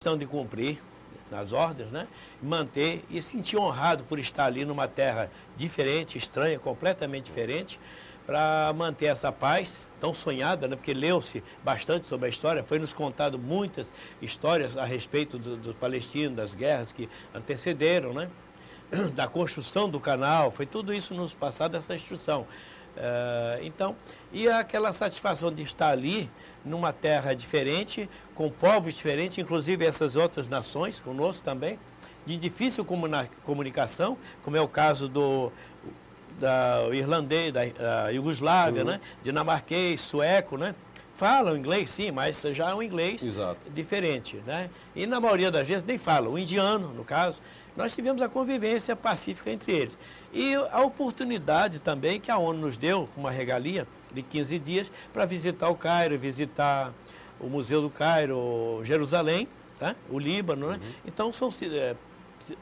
questão de cumprir as ordens, né? Manter e se sentir honrado por estar ali numa terra diferente, estranha, completamente diferente, para manter essa paz tão sonhada, né? Porque leu-se bastante sobre a história, foi nos contado muitas histórias a respeito dos palestinos, das guerras que antecederam, né? Da construção do canal, foi tudo isso nos passado, essa instrução. Então, e aquela satisfação de estar ali, numa terra diferente, com povos diferentes, inclusive essas outras nações, conosco também, de difícil comunicação, como é o caso da irlandês, da Iugoslávia, né? Dinamarquês, sueco, né? Falam inglês, sim, mas já é um inglês diferente, né? E na maioria das vezes nem falam, o indiano, no caso. Nós tivemos a convivência pacífica entre eles. E a oportunidade também que a ONU nos deu, uma regalia de 15 dias, para visitar o Cairo, visitar o Museu do Cairo, Jerusalém, tá? O Líbano, né? Então são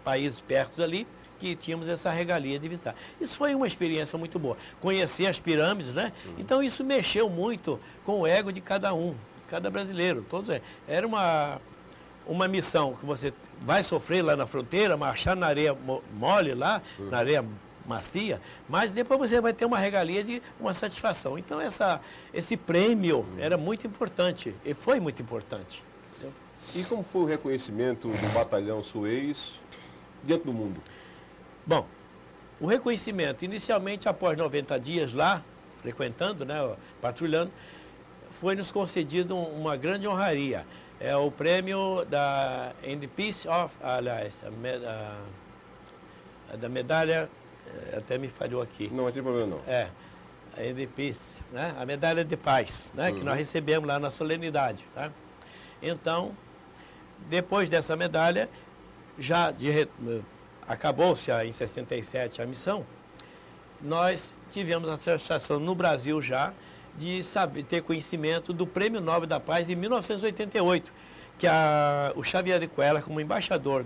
países perto ali que tínhamos essa regalia de visitar. Isso foi uma experiência muito boa. Conhecer as pirâmides, né? Então isso mexeu muito com o ego de cada um, cada brasileiro. Todos, era uma missão que você vai sofrer lá na fronteira, marchar na areia mole lá, na areia macia, mas depois você vai ter uma regalia de uma satisfação. Então esse prêmio era muito importante, e foi muito importante. E como foi o reconhecimento do Batalhão Suez diante do mundo? Bom, o reconhecimento, inicialmente após 90 dias lá, frequentando, né, patrulhando, foi nos concedido uma grande honraria. É o prêmio da In the Peace of, aliás, da medalha, até me falhou aqui. Não tem problema não. A In the Peace, né? A medalha de paz, né? Que nós recebemos lá na solenidade, tá? Então, depois dessa medalha, já acabou-se em 67 a missão, nós tivemos a satisfação no Brasil já de ter conhecimento do Prêmio Nobel da Paz em 1988, que o Xavier de Cuéllar, como embaixador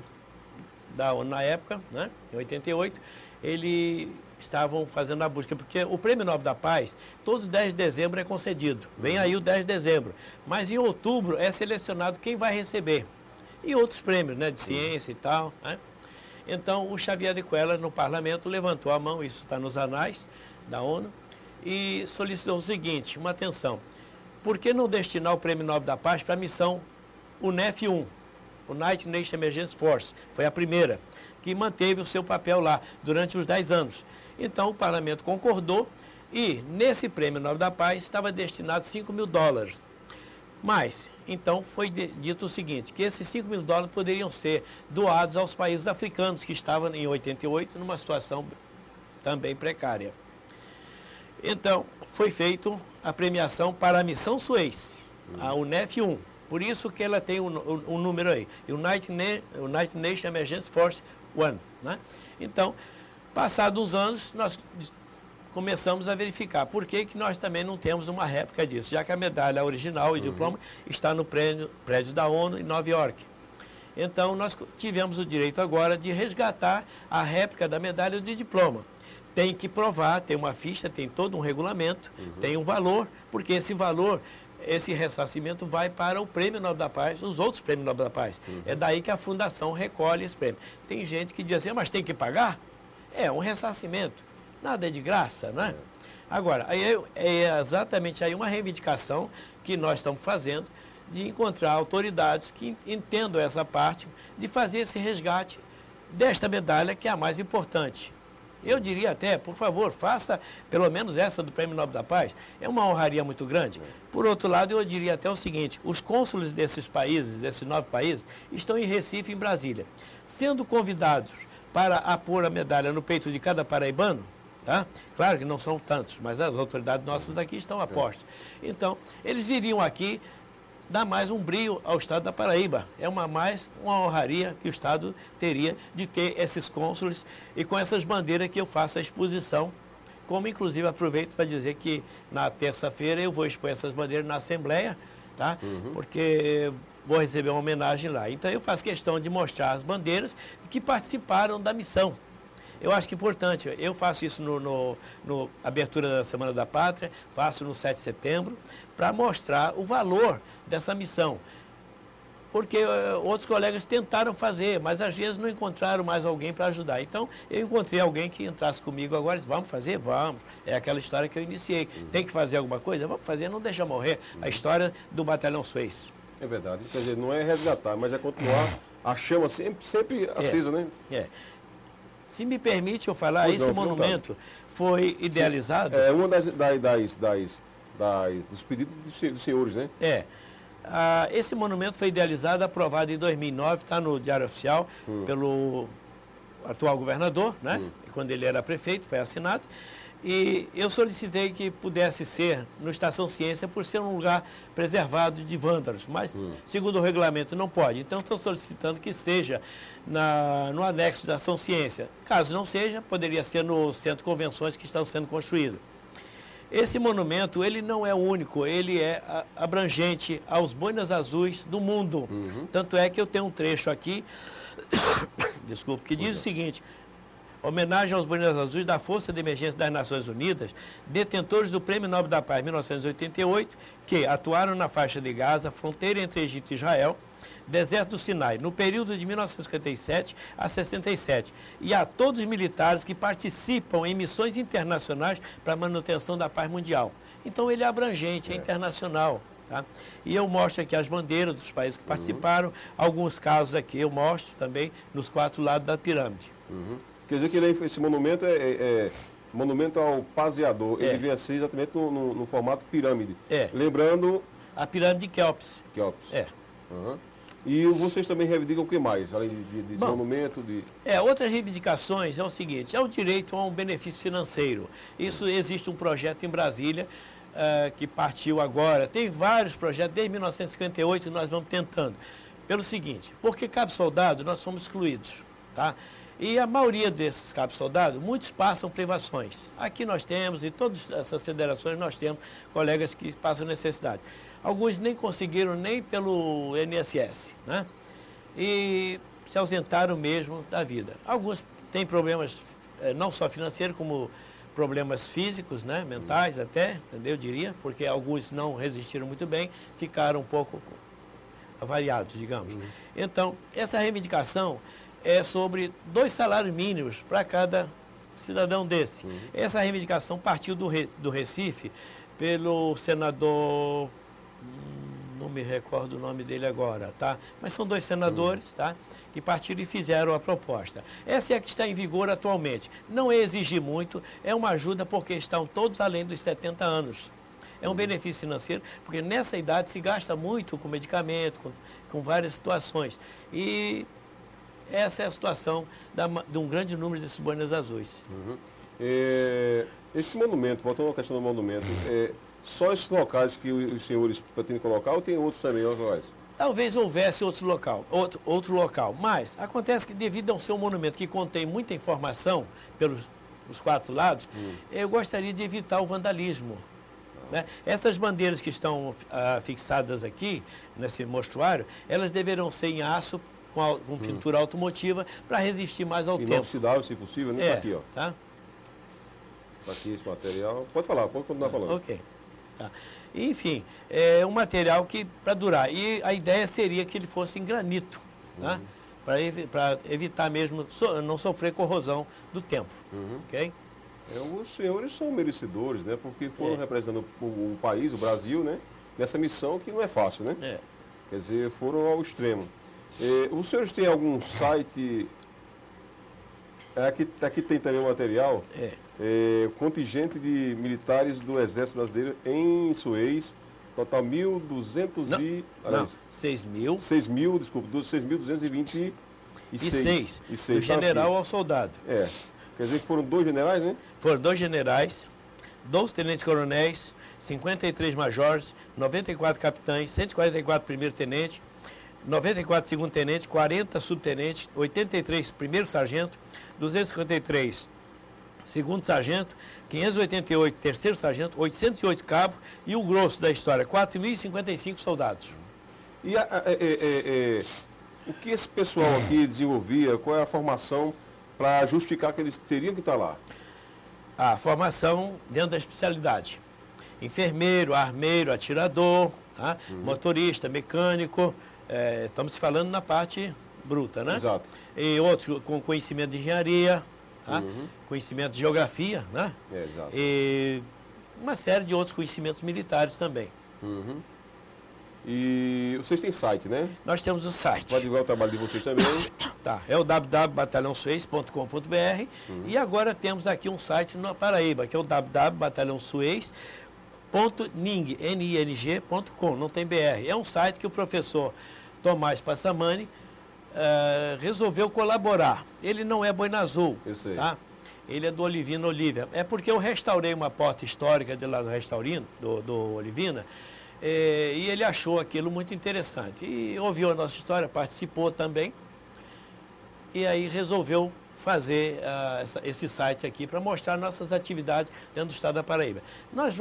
da ONU na época, né, em 88, eles estavam fazendo a busca, porque o Prêmio Nobel da Paz, todo 10 de dezembro é concedido, vem aí o 10 de dezembro, mas em outubro é selecionado quem vai receber, e outros prêmios, né, de ciência e tal, né? Então o Xavier de Cuéllar no parlamento levantou a mão, isso está nos anais da ONU, e solicitou o seguinte, uma atenção, por que não destinar o Prêmio Nobel da Paz para a missão UNEF-1, United Nations Emergency Force, foi a primeira, que manteve o seu papel lá durante os 10 anos. Então o parlamento concordou e nesse Prêmio Nobel da Paz estava destinado $5.000. Mas, então foi dito o seguinte, que esses $5.000 poderiam ser doados aos países africanos que estavam em 88 numa situação também precária. Então, foi feita a premiação para a missão Suez, a UNEF-1. Por isso que ela tem um número aí, United Nations Emergency Force 1. Né? Então, passados uns anos, nós começamos a verificar por que nós também não temos uma réplica disso, já que a medalha original e diploma está no prédio da ONU em Nova York. Então, nós tivemos o direito agora de resgatar a réplica da medalha e do diploma. Tem que provar, tem uma ficha, tem todo um regulamento, tem um valor, porque esse valor, esse ressarcimento vai para o Prêmio Nobel da Paz, os outros Prêmios Nobel da Paz. É daí que a Fundação recolhe esse prêmio. Tem gente que diz assim, mas tem que pagar? É um ressarcimento, nada é de graça, né? Agora, é exatamente aí uma reivindicação que nós estamos fazendo, de encontrar autoridades que entendam essa parte, de fazer esse resgate desta medalha, que é a mais importante. Eu diria até, por favor, faça pelo menos essa do Prêmio Nobel da Paz. É uma honraria muito grande. Por outro lado, eu diria até o seguinte, os cônsules desses países, desses 9 países, estão em Recife, em Brasília, sendo convidados para pôr a medalha no peito de cada paraibano, tá? Claro que não são tantos, mas as autoridades nossas aqui estão a postos. Então, eles viriam aqui dar mais um brio ao estado da Paraíba. É uma honraria que o estado teria de ter esses cônsules e com essas bandeiras que eu faço a exposição, como inclusive aproveito para dizer que na terça-feira eu vou expor essas bandeiras na Assembleia, tá? Porque vou receber uma homenagem lá. Então eu faço questão de mostrar as bandeiras que participaram da missão. Eu acho que é importante, eu faço isso no abertura da Semana da Pátria, faço no 7 de setembro, para mostrar o valor dessa missão. porque outros colegas tentaram fazer, mas às vezes não encontraram mais alguém para ajudar. Então, eu encontrei alguém que entrasse comigo agora e disse, vamos fazer? Vamos. É aquela história que eu iniciei. Tem que fazer alguma coisa? Vamos fazer, não deixa morrer. A história do Batalhão Suez. É verdade. Quer dizer, não é resgatar, mas é continuar a chama sempre acesa, né? É. Se me permite eu falar, Pois esse não, monumento foi idealizado... É uma dos pedidos dos senhores, né? Esse monumento foi idealizado, aprovado em 2009, está no Diário Oficial, pelo atual governador, né? Quando ele era prefeito, foi assinado. E eu solicitei que pudesse ser no Estação Ciência, por ser um lugar preservado de vândalos, mas segundo o regulamento não pode. Então estou solicitando que seja no anexo da Estação Ciência. Caso não seja, poderia ser no Centro de Convenções que está sendo construído. Esse monumento, ele não é único, ele é abrangente aos boinas azuis do mundo. Tanto é que eu tenho um trecho aqui, desculpe, que diz o seguinte: homenagem aos boinas azuis da Força de Emergência das Nações Unidas, detentores do Prêmio Nobel da Paz 1988, que atuaram na faixa de Gaza, fronteira entre Egito e Israel, deserto do Sinai, no período de 1957 a 67, e a todos os militares que participam em missões internacionais para a manutenção da paz mundial. Então ele é abrangente, é internacional. Tá? E eu mostro aqui as bandeiras dos países que participaram, alguns casos aqui eu mostro também nos 4 lados da pirâmide. Quer dizer que esse monumento é monumento ao paseador, ele vem a ser exatamente no formato pirâmide. Lembrando... a pirâmide de Quéops. E vocês também reivindicam o que mais, além desse monumento? Outras reivindicações é o seguinte, é o direito a um benefício financeiro. Isso existe um projeto em Brasília, que partiu agora. Tem vários projetos, desde 1958 nós vamos tentando. Pelo seguinte, porque cabo soldado nós somos excluídos, tá? E a maioria desses cabos soldados, muitos passam privações. Aqui nós temos, e todas essas federações nós temos colegas que passam necessidade. Alguns nem conseguiram nem pelo INSS, né? E se ausentaram mesmo da vida. Alguns têm problemas não só financeiros, como problemas físicos, né? Mentais até, entendeu? Eu diria, porque alguns não resistiram muito bem, ficaram um pouco avariados, digamos. Então, essa reivindicação é sobre 2 salários mínimos para cada cidadão desse. Essa reivindicação partiu do Recife pelo senador, não me recordo o nome dele agora, tá? Mas são 2 senadores, tá? Que partiram e fizeram a proposta. Essa é a que está em vigor atualmente. Não é exigir muito, é uma ajuda porque estão todos além dos 70 anos. É um benefício financeiro, porque nessa idade se gasta muito com medicamento, com várias situações. E essa é a situação de um grande número desses boinas azuis. Esse monumento, voltando à questão do monumento, só esses locais que os senhores pretendem colocar ou tem outros também locais? Talvez houvesse outro local, mas acontece que devido a ser um monumento que contém muita informação pelos 4 lados, eu gostaria de evitar o vandalismo. Né? Essas bandeiras que estão fixadas aqui, nesse mostruário, elas deverão ser em aço, com pintura automotiva, para resistir mais ao tempo. Inoxidável, se possível, né? Tá aqui, ó. Tá? Tá aqui esse material. Pode falar, pode continuar falando. Ok. Tá. Enfim, é um material que para durar. E a ideia seria que ele fosse em granito, tá? Para evitar mesmo não sofrer corrosão do tempo. Ok? Os senhores são merecedores, né? Porque foram representando o país, o Brasil, né? Nessa missão que não é fácil, né? Quer dizer, foram ao extremo. Os senhores têm algum site? Aqui tem também o material. Contingente de militares do Exército Brasileiro em Suez, total 1.200 e... Aliás, 6.000. Desculpa, 6.226. Do general ao soldado. Quer dizer que foram 2 generais, né? Foram 2 generais, 2 tenentes-coronéis, 53 majores, 94 capitães, 144 primeiro-tenentes, 94 segundo-tenente, 40 subtenente, 83 primeiro-sargento, 253 segundo-sargento, 588 terceiro-sargento, 808 cabos e o grosso da história, 4.055 soldados. E o que esse pessoal aqui desenvolvia, qual é a formação para justificar que eles teriam que estar lá? A formação dentro da especialidade. Enfermeiro, armeiro, atirador, tá? Motorista, mecânico, estamos falando na parte bruta, né? Exato. E outros com conhecimento de engenharia, tá? Conhecimento de geografia, né? Exato. E uma série de outros conhecimentos militares também. E vocês têm site, né? Nós temos o site. Pode divulgar o trabalho de vocês também. Tá, é o www.batalhãosuez.com.br e agora temos aqui um site na Paraíba, que é o www.batalhãosuez.ning.com, não tem BR. É um site que o professor Tomás Passamani resolveu colaborar. Ele não é Boina Azul, tá? Ele é do Olivina Olívia. É porque eu restaurei uma porta histórica de lá do restaurino, do Olivina, e ele achou aquilo muito interessante. E ouviu a nossa história, participou também, e aí resolveu fazer esse site aqui para mostrar nossas atividades dentro do estado da Paraíba. Nós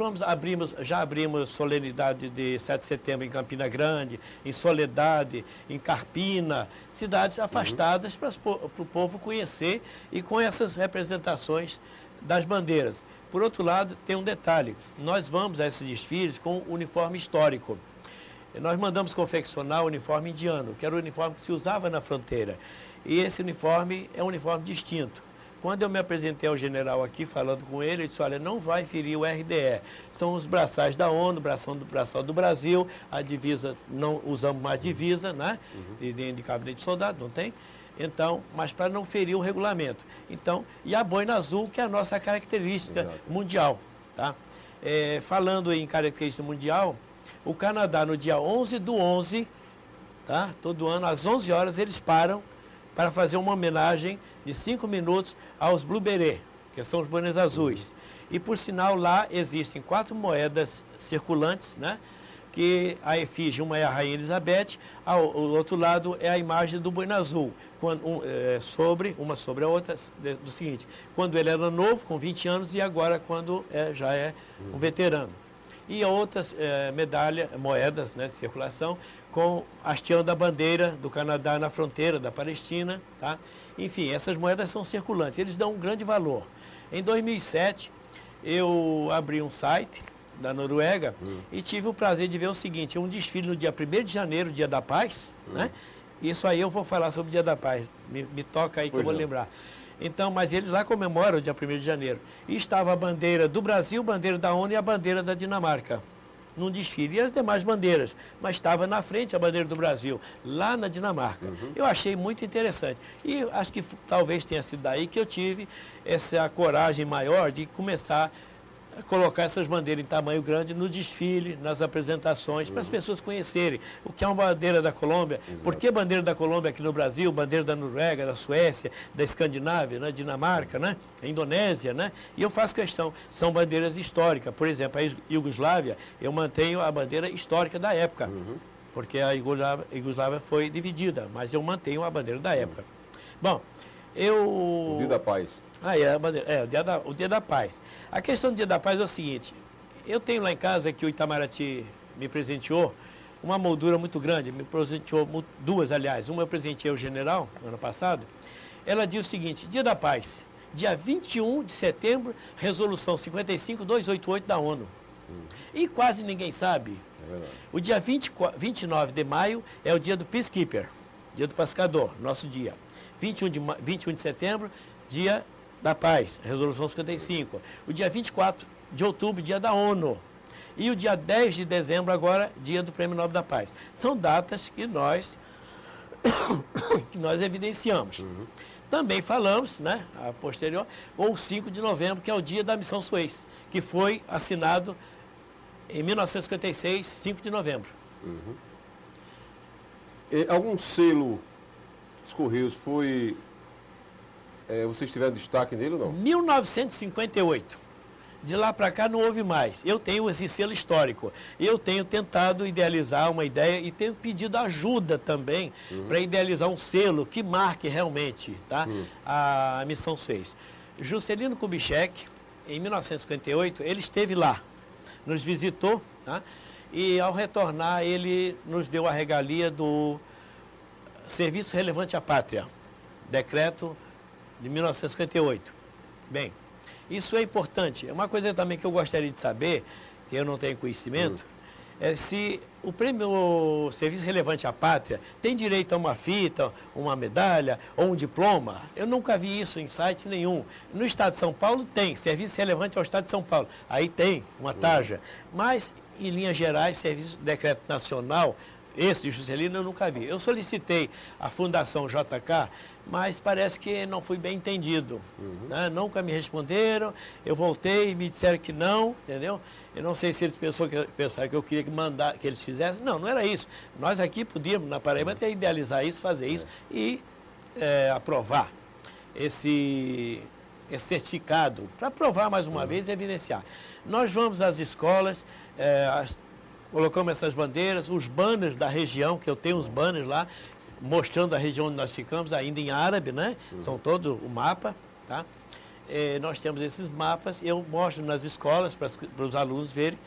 já abrimos solenidade de 7 de setembro em Campina Grande, em Soledade, em Carpina, cidades afastadas para o povo conhecer e com essas representações das bandeiras. Por outro lado, tem um detalhe, nós vamos a esses desfiles com uniforme histórico. Nós mandamos confeccionar o uniforme indiano, que era o uniforme que se usava na fronteira. E esse uniforme é um uniforme distinto. Quando eu me apresentei ao general aqui, falando com ele, ele disse, olha, não vai ferir o RDE. São os braçais da ONU, braçal do Brasil, a divisa, não usamos mais divisa, né? De gabinete de soldado, não tem? Então, mas para não ferir o regulamento. Então, e a boina azul, que é a nossa característica mundial, tá? Falando em característica mundial, o Canadá, no dia 11/11, tá? Todo ano, às 11 horas, eles param para fazer uma homenagem de 5 minutos aos Blue Beret, que são os boinas azuis. E, por sinal, lá existem 4 moedas circulantes, né? Que a efígie, uma é a Rainha Elizabeth, o outro lado é a imagem do boina azul, uma sobre a outra, do seguinte, quando ele era novo, com 20 anos, e agora quando já é um veterano. E outras moedas, né, de circulação, com hasteando da bandeira do Canadá na fronteira da Palestina, tá? Enfim, essas moedas são circulantes, eles dão um grande valor. Em 2007, eu abri um site da Noruega e tive o prazer de ver o seguinte, um desfile no dia 1º de janeiro, Dia da Paz, né? Isso aí eu vou falar sobre o Dia da Paz, me toca aí que eu vou lembrar. Então, mas eles lá comemoram o dia 1º de janeiro. E estava a bandeira do Brasil, bandeira da ONU e a bandeira da Dinamarca, num desfile. E as demais bandeiras, mas estava na frente a bandeira do Brasil, lá na Dinamarca. Eu achei muito interessante. E acho que talvez tenha sido daí que eu tive essa coragem maior de começar a colocar essas bandeiras em tamanho grande no desfile, nas apresentações, para as pessoas conhecerem o que é uma bandeira da Colômbia, por que bandeira da Colômbia aqui no Brasil, bandeira da Noruega, da Suécia, da Escandinávia, né, Dinamarca, né, a Indonésia, né, e eu faço questão, são bandeiras históricas, por exemplo, a Iugoslávia, eu mantenho a bandeira histórica da época, porque a Iugoslávia foi dividida, mas eu mantenho a bandeira da época. Bom, O Dia da Paz. O Dia da Paz. A questão do Dia da Paz é o seguinte, eu tenho lá em casa que o Itamaraty me presenteou uma moldura muito grande, me presenteou duas, aliás, uma eu presenteei ao general, no ano passado, ela diz o seguinte, Dia da Paz, dia 21 de setembro, resolução 55-288 da ONU. E quase ninguém sabe. O dia 29 de maio é o dia do Peacekeeper, dia do pescador, nosso dia. 21 de setembro, dia da Paz, resolução 55. O dia 24 de outubro, dia da ONU. E o dia 10 de dezembro, agora, dia do Prêmio Nobel da Paz. São datas que nós evidenciamos. Também falamos, né, a posterior, ou 5 de novembro, que é o dia da Missão Suez, que foi assinado em 1956, 5 de novembro. Algum selo dos Correios foi... vocês tiveram destaque nele ou não? 1958. De lá para cá não houve mais. Eu tenho esse selo histórico. Eu tenho tentado idealizar uma ideia e tenho pedido ajuda também para idealizar um selo que marque realmente, tá, a Missão Suez. Juscelino Kubitschek, em 1958, ele esteve lá, nos visitou, tá, e ao retornar ele nos deu a regalia do Serviço Relevante à Pátria, decreto de 1958. Bem, isso é importante. Uma coisa também que eu gostaria de saber, que eu não tenho conhecimento, se o prêmio Serviço Relevante à Pátria tem direito a uma fita, uma medalha ou um diploma. Eu nunca vi isso em site nenhum. No Estado de São Paulo tem, Serviço Relevante ao Estado de São Paulo. Aí tem uma tarja. Mas, em linhas gerais, Serviço Decreto Nacional, esse de Juscelino eu nunca vi. Eu solicitei à Fundação JK, mas parece que não fui bem entendido. Né? Nunca me responderam, eu voltei e me disseram que não, entendeu? Eu não sei se eles pensaram que eu queria que eles fizessem. Não, não era isso. Nós aqui podíamos, na Paraíba, até idealizar isso, fazer isso e aprovar esse certificado, para aprovar mais uma vez e evidenciar. Nós vamos às escolas, colocamos essas bandeiras, os banners da região, que eu tenho os banners lá, mostrando a região onde nós ficamos, ainda em árabe, né? São todo o mapa, tá? Nós temos esses mapas, eu mostro nas escolas para os alunos verem.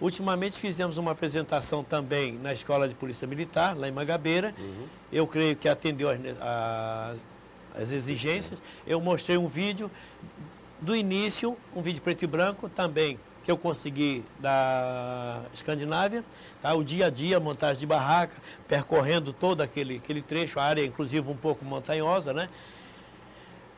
Ultimamente fizemos uma apresentação também na Escola de Polícia Militar, lá em Mangabeira. Eu creio que atendeu as exigências. Eu mostrei um vídeo do início, um vídeo preto e branco também, que eu consegui da Escandinávia, tá? O dia a dia, montagem de barraca, percorrendo todo aquele trecho, a área inclusive um pouco montanhosa, né?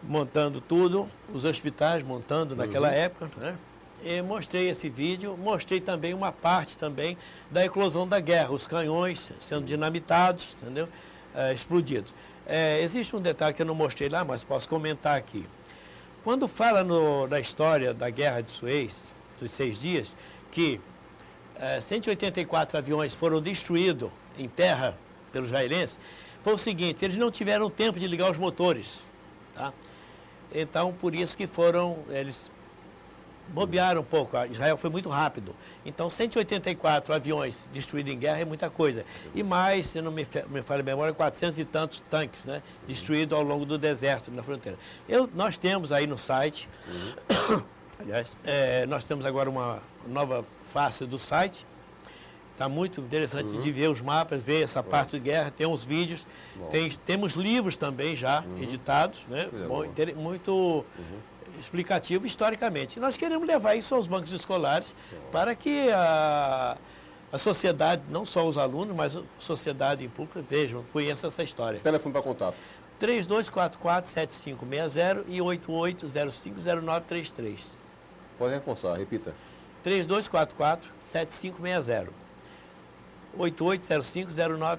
Montando tudo, os hospitais montando naquela época, né? E mostrei esse vídeo, mostrei também uma parte também da eclosão da guerra, os canhões sendo dinamitados, entendeu? Explodidos. Existe um detalhe que eu não mostrei lá, mas posso comentar aqui. Quando fala na história da Guerra de Suez, dos 6 dias, que 184 aviões foram destruídos em terra pelos israelenses, foi o seguinte: eles não tiveram tempo de ligar os motores, tá? Então, por isso que eles bobearam um pouco. Israel foi muito rápido. Então, 184 aviões destruídos em guerra é muita coisa. E mais, se não me falha a memória, 400 e tantos tanques, né, destruídos ao longo do deserto, na fronteira. Nós temos aí no site, aliás, nós temos agora uma nova face do site. Está muito interessante de ver os mapas, ver essa parte de guerra, tem uns vídeos, temos livros também já editados, né? Muito explicativo historicamente. E nós queremos levar isso aos bancos escolares para que a sociedade, não só os alunos, mas a sociedade em público vejam, conheçam essa história. Telefone para contato. 3244-7560 e 88050933. Pode reforçar, repita. 3244-7560. 88050933.